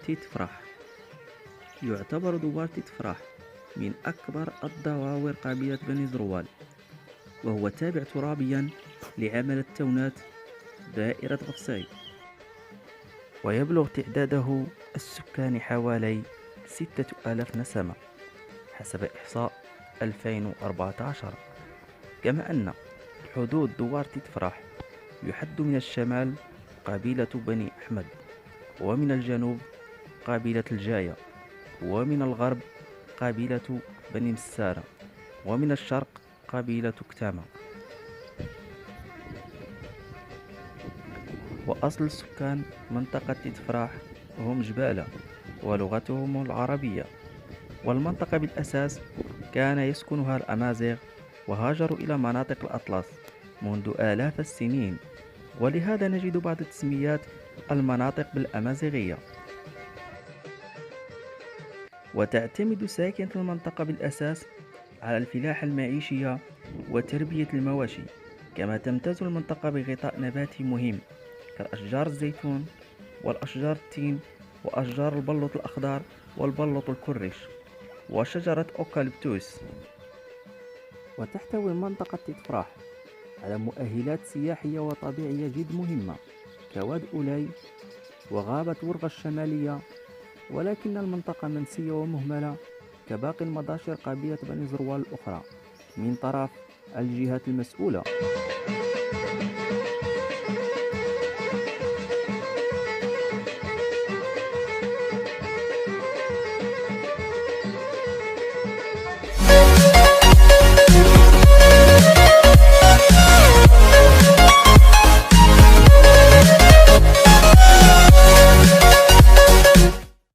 تيت فرح. يعتبر دوار تيت فرح من أكبر الدواور قبيلة بني زروال، وهو تابع ترابيا لعمل التونات دائرة غفصاي، ويبلغ تعداده السكاني حوالي 6000 نسمة حسب إحصاء 2014. كما أن حدود دوار تفرح يحد من الشمال قبيلة بني أحمد، ومن الجنوب قبيلة الجاية، ومن الغرب قبيلة بني مسارة، ومن الشرق قبيلة كتامة. وأصل سكان منطقة تفراح هم جبالة، ولغتهم العربية، والمنطقة بالأساس كان يسكنها الأمازيغ، وهاجروا إلى مناطق الأطلس منذ آلاف السنين، ولهذا نجد بعض تسميات المناطق بالأمازيغية. وتعتمد ساكنة المنطقة بالأساس على الفلاحة المعيشية وتربية المواشي، كما تمتاز المنطقة بغطاء نباتي مهم كأشجار الزيتون والأشجار التين وأشجار البلوط الأخضر والبلوط الكرش وشجرة أوكاليبتوس. وتحتوي منطقة تفراح على مؤهلات سياحية وطبيعية جد مهمة كواد أولاي وغابة ورغة الشمالية، ولكن المنطقة منسية ومهملة كباقي المضاشر قبيلة بني زروال الأخرى من طرف الجهات المسؤولة.